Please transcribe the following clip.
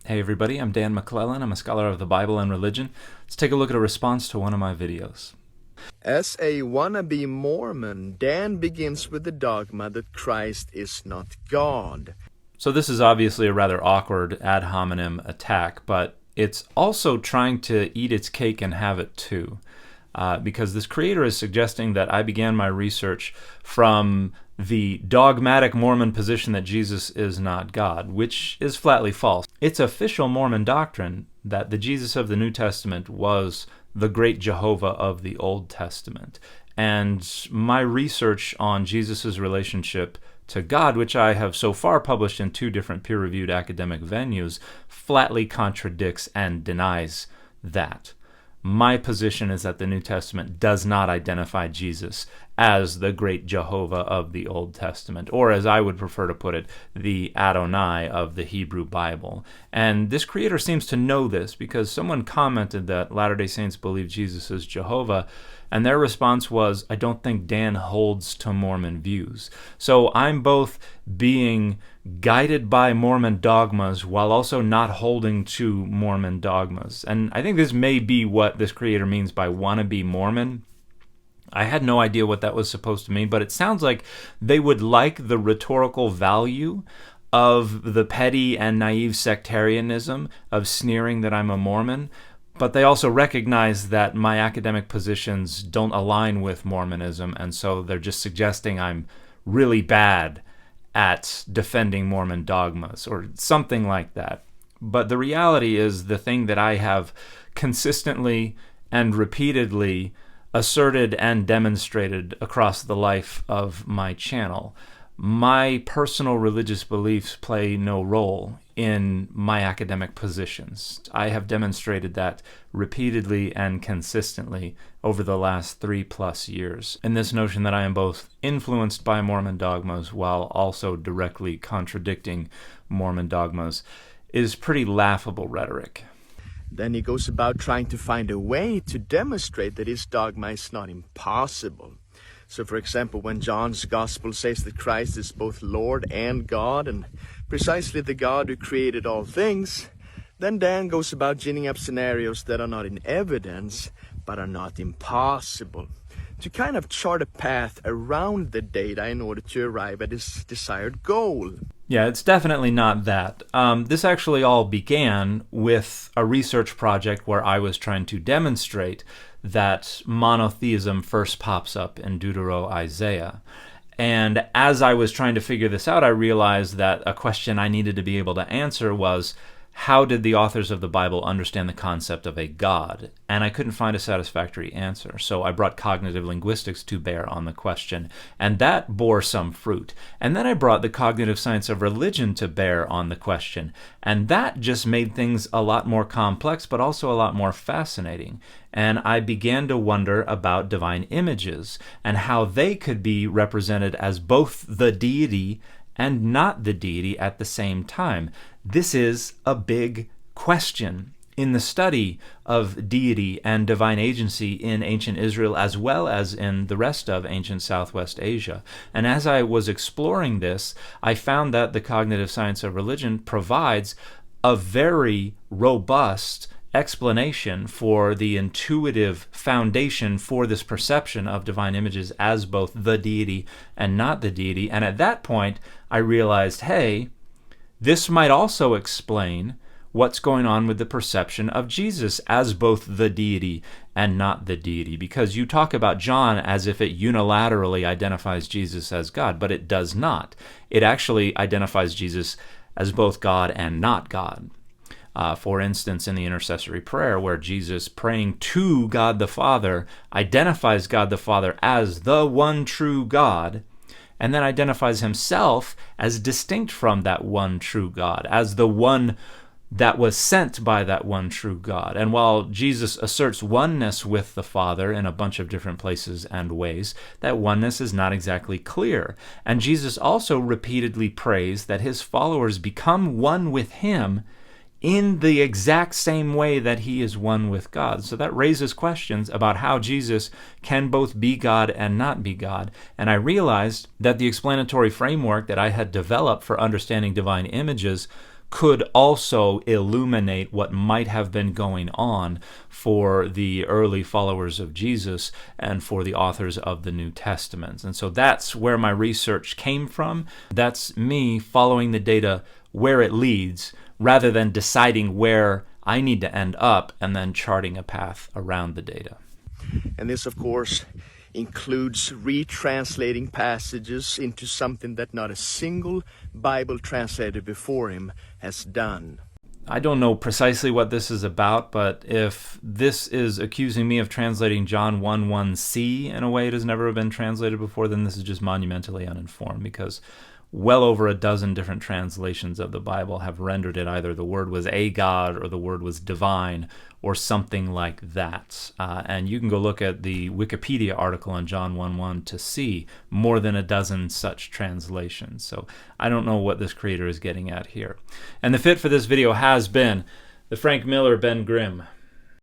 Hey everybody, I'm Dan McClellan. I'm a scholar of the Bible and religion. Let's take a look at a response to one of my videos. As a wannabe Mormon, Dan begins with the dogma that Christ is not God. So this is obviously a rather awkward ad hominem attack, but it's also trying to eat its cake and have it too. Because this creator is suggesting that I began my research from the dogmatic Mormon position that Jesus is not God, which is flatly false. It's official Mormon doctrine that the Jesus of the New Testament was the great Jehovah of the Old Testament. And my research on Jesus' relationship to God, which I have so far published in 2 different peer-reviewed academic venues, flatly contradicts and denies that. My position is that the New Testament does not identify Jesus as the great Jehovah of the Old Testament, or as I would prefer to put it, the Adonai of the Hebrew Bible. And this creator seems to know this because someone commented that Latter-day Saints believe Jesus is Jehovah, and their response was, I don't think Dan holds to Mormon views. So I'm both being guided by Mormon dogmas while also not holding to Mormon dogmas. And I think this may be what this creator means by wannabe Mormon. I had no idea what that was supposed to mean, but it sounds like they would like the rhetorical value of the petty and naive sectarianism of sneering that I'm a Mormon, but they also recognize that my academic positions don't align with Mormonism, and so they're just suggesting I'm really bad at defending Mormon dogmas or something like that. But the reality is the thing that I have consistently and repeatedly asserted and demonstrated across the life of my channel. My personal religious beliefs play no role in my academic positions. I have demonstrated that repeatedly and consistently over the last 3+ years. And this notion that I am both influenced by Mormon dogmas while also directly contradicting Mormon dogmas is pretty laughable rhetoric. Then he goes about trying to find a way to demonstrate that his dogma is not impossible. So, for example, when John's Gospel says that Christ is both Lord and God, and precisely the God who created all things, then Dan goes about ginning up scenarios that are not in evidence, but are not impossible, to kind of chart a path around the data in order to arrive at his desired goal. Yeah, it's definitely not that. This actually all began with a research project where I was trying to demonstrate that monotheism first pops up in Deutero-Isaiah. And as I was trying to figure this out, I realized that a question I needed to be able to answer was, how did the authors of the Bible understand the concept of a God? And I couldn't find a satisfactory answer. So I brought cognitive linguistics to bear on the question, and that bore some fruit. And then I brought the cognitive science of religion to bear on the question, and that just made things a lot more complex, but also a lot more fascinating. And I began to wonder about divine images and how they could be represented as both the deity and not the deity at the same time. This is a big question in the study of deity and divine agency in ancient Israel as well as in the rest of ancient Southwest Asia. And as I was exploring this, I found that the cognitive science of religion provides a very robust explanation for the intuitive foundation for this perception of divine images as both the deity and not the deity. And at that point, I realized, hey, this might also explain what's going on with the perception of Jesus as both the deity and not the deity, because you talk about John as if it unilaterally identifies Jesus as God, but it does not. It actually identifies Jesus as both God and not God. For instance, in the intercessory prayer, where Jesus, praying to God the Father, identifies God the Father as the one true God, and then identifies himself as distinct from that one true God, as the one that was sent by that one true God. And while Jesus asserts oneness with the Father in a bunch of different places and ways, that oneness is not exactly clear. And Jesus also repeatedly prays that his followers become one with him in the exact same way that he is one with God. So that raises questions about how Jesus can both be God and not be God. And I realized that the explanatory framework that I had developed for understanding divine images could also illuminate what might have been going on for the early followers of Jesus and for the authors of the New Testament. And so that's where my research came from. That's me following the data where it leads, rather than deciding where I need to end up and then charting a path around the data. And this, of course, includes retranslating passages into something that not a single Bible translator before him has done. I don't know precisely what this is about, but if this is accusing me of translating John 1:1c in a way it has never been translated before, then this is just monumentally uninformed, because well over a dozen different translations of the Bible have rendered it either the word was a God or the word was divine or something like that. And you can go look at the Wikipedia article on John 1:1 to see more than a dozen such translations. So I don't know what this creator is getting at here. And the fit for this video has been the Frank Miller Ben Grimm